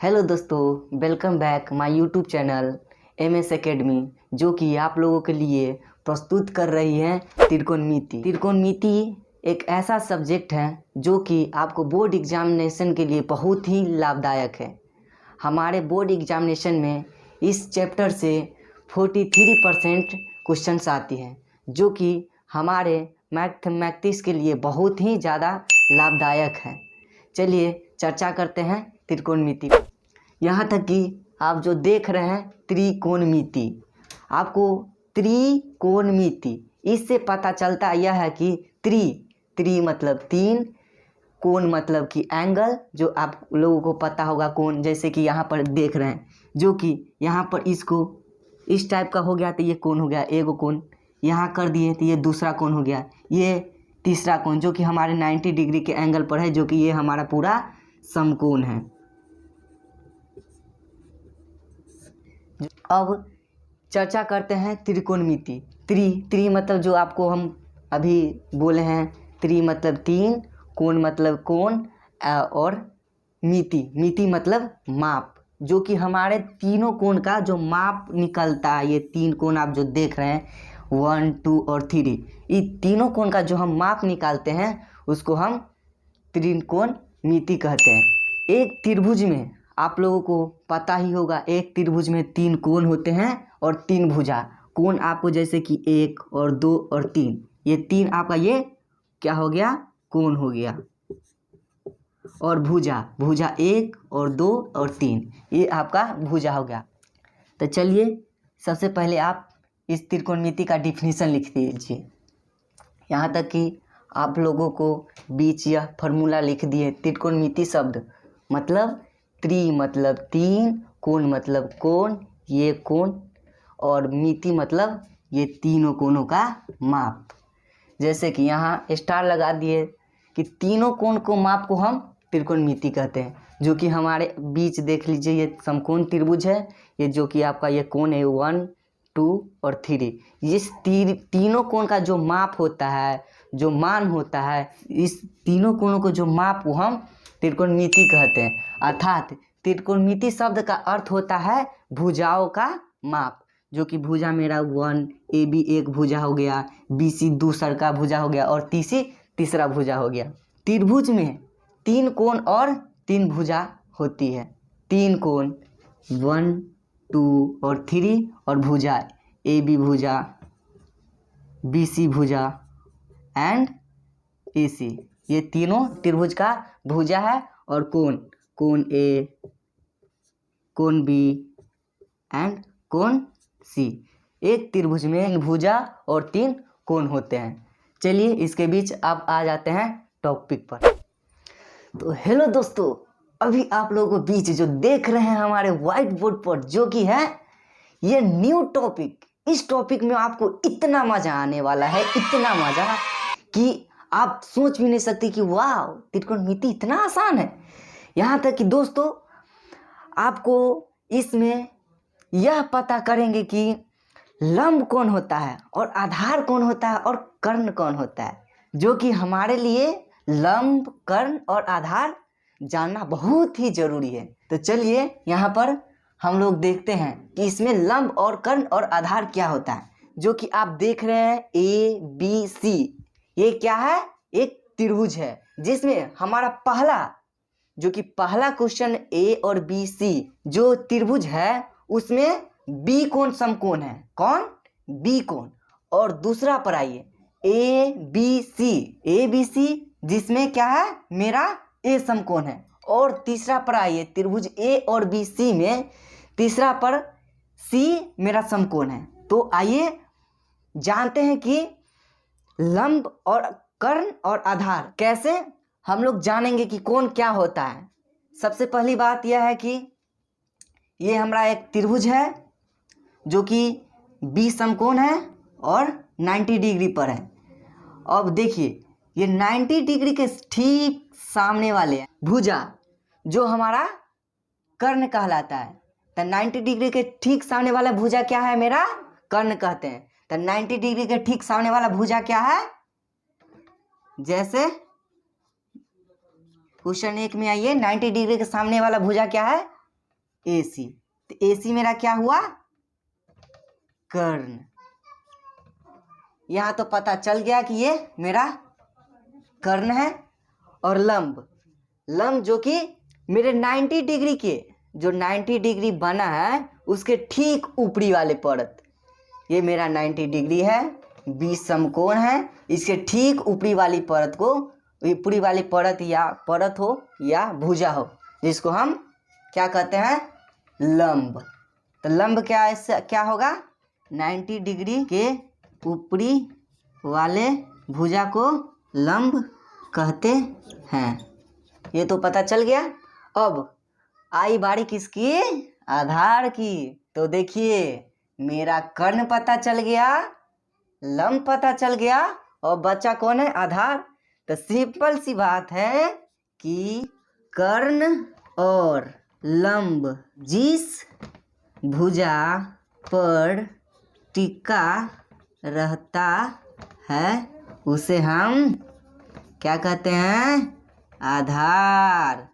Hello दोस्तों, welcome back my YouTube channel MS academy, जो कि आप लोगों के लिए प्रस्तुत कर रही है त्रिकोणमिति। त्रिकोणमिति एक ऐसा सब्जेक्ट है जो कि आपको बोर्ड एग्जामिनेशन के लिए बहुत ही लाभदायक है। हमारे बोर्ड एग्जामिनेशन में इस चैप्टर से 43% क्वेश्चंस आती हैं, जो कि हमारे मैथमेटिक्स के लिए बहुत ही ज़्यादा लाभदायक है। चलिए चर्चा करते हैं त्रिकोणमिति। यहाँ तक कि आप जो देख रहे हैं त्रिकोणमिति, आपको त्रिकोणमिति इससे पता चलता यह है कि त्रि मतलब तीन, कोण मतलब कि एंगल, जो आप लोगों को पता होगा कोण, जैसे कि यहाँ पर देख रहे हैं, जो कि यहाँ पर इसको इस टाइप का हो गया तो ये कोण हो गया, एगो कोण यहाँ कर दिए तो ये दूसरा कोण हो गया, ये तीसरा कोण जो कि हमारे 90 डिग्री के एंगल पर है, जो कि ये हमारा पूरा समकोण है। अब चर्चा करते हैं त्रिकोणमिति। त्रि मतलब जो आपको हम अभी बोले हैं, त्रि मतलब तीन, कोण मतलब कोण, और मिति मतलब माप, जो कि हमारे तीनों कोण का जो माप निकलता है। ये तीन कोण आप जो देख रहे हैं 1, 2 और 3, ये तीनों कोण का जो हम माप निकालते हैं उसको हम त्रिकोणमिति कहते हैं। एक त्रिभुज में आप लोगों को पता ही होगा, एक त्रिभुज में तीन कोण होते हैं और तीन भुजा। कोण आपको जैसे कि 1 और 2 और 3, ये तीन आपका ये क्या हो गया, कोण हो गया। और भुजा 1 और 2 और 3, ये आपका भुजा हो गया। तो चलिए सबसे पहले आप इस त्रिकोणमिति का डिफिनीशन लिख दीजिए। यहाँ तक कि आप लोगों को बीच यह फार्मूला लिख दिए। त्रिकोणमिति शब्द मतलब त्रि मतलब तीन, कोण मतलब कोण, ये कोण, और मिति मतलब ये तीनों कोणों का माप। जैसे कि यहाँ स्टार लगा दिए कि तीनों कोण को माप को हम त्रिकोणमिति कहते हैं, जो कि हमारे बीच देख लीजिए ये समकोण त्रिभुज है, ये जो कि आपका ये कोण है 1, 2 और 3। इस तीनों कोण का जो माप होता है, जो मान होता है, इस तीनों कोणों को जो माप को हम त्रिकोणमिति कहते हैं। अर्थात त्रिकोणमिति शब्द का अर्थ होता है भुजाओं का माप, जो कि भुजा मेरा 1, AB एक भुजा हो गया, BC दूसरा का भुजा हो गया, और तीसरा भुजा हो गया। त्रिभुज में तीन कोण और तीन भुजा होती है। तीन कोण 1, 2 और 3, और भुजा AB भुजा, BC भुजा एंड AC, ये तीनों त्रिभुज का भुजा है। और कोण A, कोण B एंड कोण C। एक त्रिभुज में भुजा और तीन कोण होते हैं। चलिए इसके बीच अब आ जाते हैं टॉपिक पर। तो हेलो दोस्तों, अभी आप लोगों को बीच जो देख रहे हैं हमारे व्हाइट बोर्ड पर, जो कि है ये न्यू टॉपिक। इस टॉपिक में आपको इतना मजा आने वाला है, इतना मजा कि आप सोच भी नहीं सकते कि वाह त्रिकोणमिति इतना आसान है। यहाँ तक कि दोस्तों आपको इसमें यह पता करेंगे कि लंब कौन होता है और आधार कौन होता है और कर्ण कौन होता है, जो कि हमारे लिए लंब, कर्ण और आधार जानना बहुत ही जरूरी है। तो चलिए यहाँ पर हम लोग देखते हैं कि इसमें लंब और कर्ण और आधार क्या होता है। जो कि आप देख रहे हैं ABC, ये क्या है, एक त्रिभुज है, जिसमें हमारा पहला क्वेश्चन A और BC जो त्रिभुज है उसमें B कोण समकोण है। कौन? B कोण। और दूसरा पर आइए ABC जिसमें क्या है, मेरा A समकोण है। और तीसरा पर आइए त्रिभुज A और BC में तीसरा पर C मेरा समकोण है। तो आइए जानते हैं कि लंब और कर्ण और आधार कैसे हम लोग जानेंगे कि कौन क्या होता है। सबसे पहली बात यह है कि ये हमारा एक त्रिभुज है जो कि B समकोण है और 90 डिग्री पर है। अब देखिए ये 90 डिग्री के ठीक सामने वाले हैं भुजा, जो हमारा कर्ण कहलाता है। तो 90 डिग्री के ठीक सामने वाला भुजा क्या है, मेरा कर्ण कहते हैं। तो 90 डिग्री के ठीक सामने वाला भुजा क्या है, जैसे क्वेश्चन 1 में आइए, 90 डिग्री के सामने वाला भुजा क्या है, AC। तो AC मेरा क्या हुआ? कर्ण। यहाँ तो पता चल गया कि ये मेरा कर्ण है। और लंब, लंब जो कि मेरे 90 डिग्री के, जो 90 डिग्री बना है उसके ठीक ऊपरी वाले परत, ये मेरा 90 डिग्री है, 20 समकोण है, इसके ठीक ऊपरी वाली परत को, ऊपरी वाली परत या परत हो या भुजा हो, जिसको हम क्या कहते हैं? लंब। तो लंब क्या होगा? 90 डिग्री के ऊपरी वाले भुजा को लंब कहते हैं। ये तो पता चल गया। अब आई बारी किसकी? आधार की। तो देखिए मेरा कर्ण पता चल गया, लंब पता चल गया, और बच्चा कौन है? आधार। तो सिंपल सी बात है कि कर्ण और लंब जिस भुजा पर टिका रहता है उसे हम क्या कहते हैं? आधार।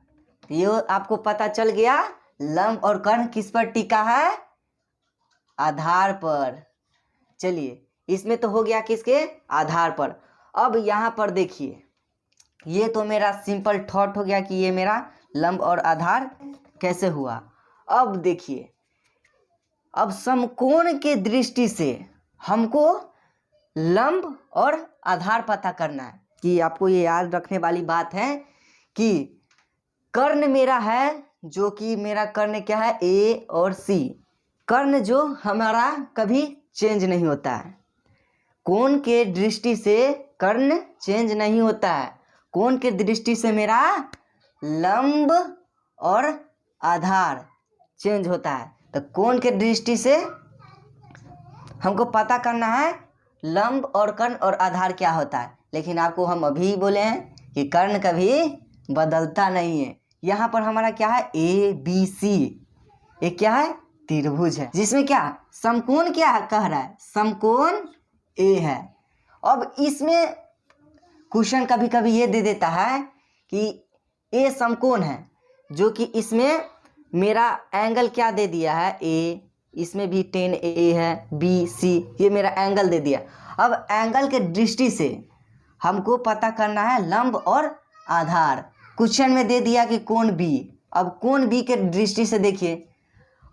ये आपको पता चल गया लंब और कर्ण किस पर टिका है? आधार पर। चलिए इसमें तो हो गया किसके? आधार पर। अब यहाँ पर देखिए, ये तो मेरा सिंपल थॉट हो गया कि ये मेरा लंब और आधार कैसे हुआ। अब देखिए, अब समकोण के दृष्टि से हमको लंब और आधार पता करना है। कि आपको ये याद रखने वाली बात है कि कर्ण मेरा है, जो कि मेरा कर्ण क्या है? A और C। कर्ण जो हमारा कभी चेंज नहीं होता है। कोण के दृष्टि से कर्ण चेंज नहीं होता है। कोण के दृष्टि से मेरा लंब और आधार चेंज होता है। तो कोण के दृष्टि से हमको पता करना है लंब और कर्ण और आधार क्या होता है। लेकिन आपको हम अभी बोले हैं कि कर्ण कभी बदलता नहीं है। यहाँ पर हमारा क्या है? ABC। ये क्या है? त्रिभुज है, जिसमें क्या समकोण क्या कह रहा है? समकोण A है। अब इसमें क्वेश्चन कभी कभी ये दे देता है कि A समकोण है, जो कि इसमें मेरा एंगल क्या दे दिया है? A। इसमें भी 10A है, BC, ये मेरा एंगल दे दिया। अब एंगल के दृष्टि से हमको पता करना है लंब और आधार। क्वेश्चन में दे दिया कि कोण B। अब कोण B के दृष्टि से देखिए,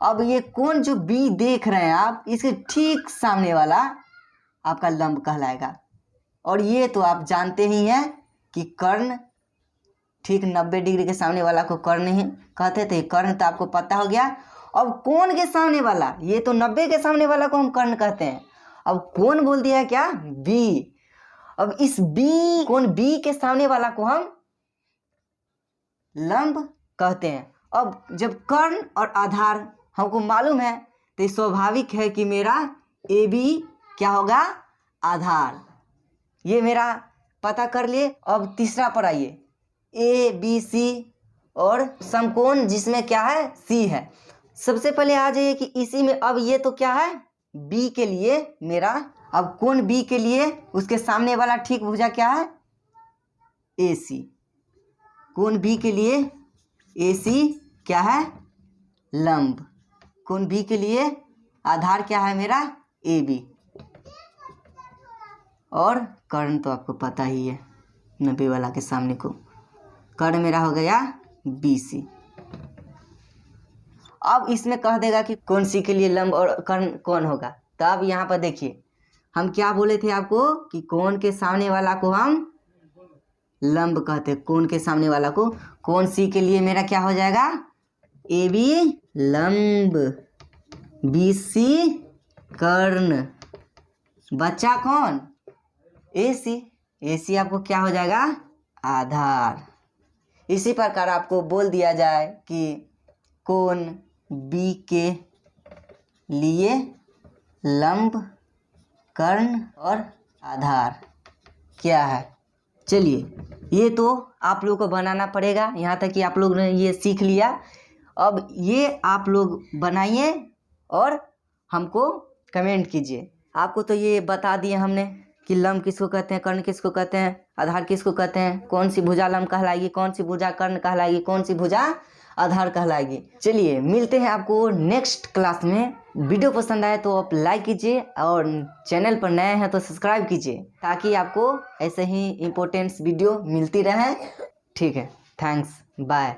अब ये कोण जो B देख रहे हैं आप, इसके ठीक सामने वाला आपका लंब कहलाएगा। और ये तो आप जानते ही हैं कि कर्ण ठीक 90 डिग्री के सामने वाला को कर्ण ही कहते थे। कर्ण तो आपको पता हो गया। अब कोण के सामने वाला, ये तो 90 के सामने वाला को हम कर्ण कहते हैं। अब कोण बोल दिया है क्या? B। अब इस B, कोण B के सामने वाला को हम लंब कहते हैं। अब जब कर्ण और आधार हमको मालूम है, तो स्वाभाविक है कि मेरा AB क्या होगा? आधार। ये मेरा पता कर लिए। अब तीसरा पर आइए, ABC और समकोण जिसमें क्या है? C है। सबसे पहले आ जाइए कि इसी में, अब ये तो क्या है? B के लिए मेरा, अब कोण B के लिए उसके सामने वाला ठीक भुजा क्या है? AC। कोण B के लिए AC क्या है? लंब। कोण B के लिए आधार क्या है मेरा? AB। और कर्ण तो आपको पता ही है, 90 वाला के सामने को कर्ण मेरा हो गया BC। अब इसमें कह देगा कि कोण C के लिए लंब और कर्ण कौन होगा। तो अब यहाँ पर देखिए, हम क्या बोले थे आपको कि कोण के सामने वाला को हम लंब कहते हैं। कोण के सामने वाला को, कोण C के लिए मेरा क्या हो जाएगा? AB लंब, BC कर्ण, बच्चा कौन? AC। AC आपको क्या हो जाएगा? आधार। इसी प्रकार आपको बोल दिया जाए कि कोण B के लिए लंब, कर्ण और आधार क्या है। चलिए ये तो आप लोगों को बनाना पड़ेगा। यहाँ तक कि आप लोग ने ये सीख लिया। अब ये आप लोग बनाइए और हमको कमेंट कीजिए। आपको तो ये बता दिए हमने कि लंब किसको कहते हैं, कर्ण किसको कहते हैं, आधार किसको कहते हैं, कौन सी भुजा लंब कहलाएगी, कौन सी भुजा कर्ण कहलाएगी, कौन सी भुजा आधार कहलाएगी। चलिए मिलते हैं आपको नेक्स्ट क्लास में। वीडियो पसंद आए तो आप लाइक कीजिए और चैनल पर नए हैं तो सब्सक्राइब कीजिए ताकि आपको ऐसे ही इम्पोर्टेंट्स वीडियो मिलती रहे। ठीक है, थैंक्स, बाय।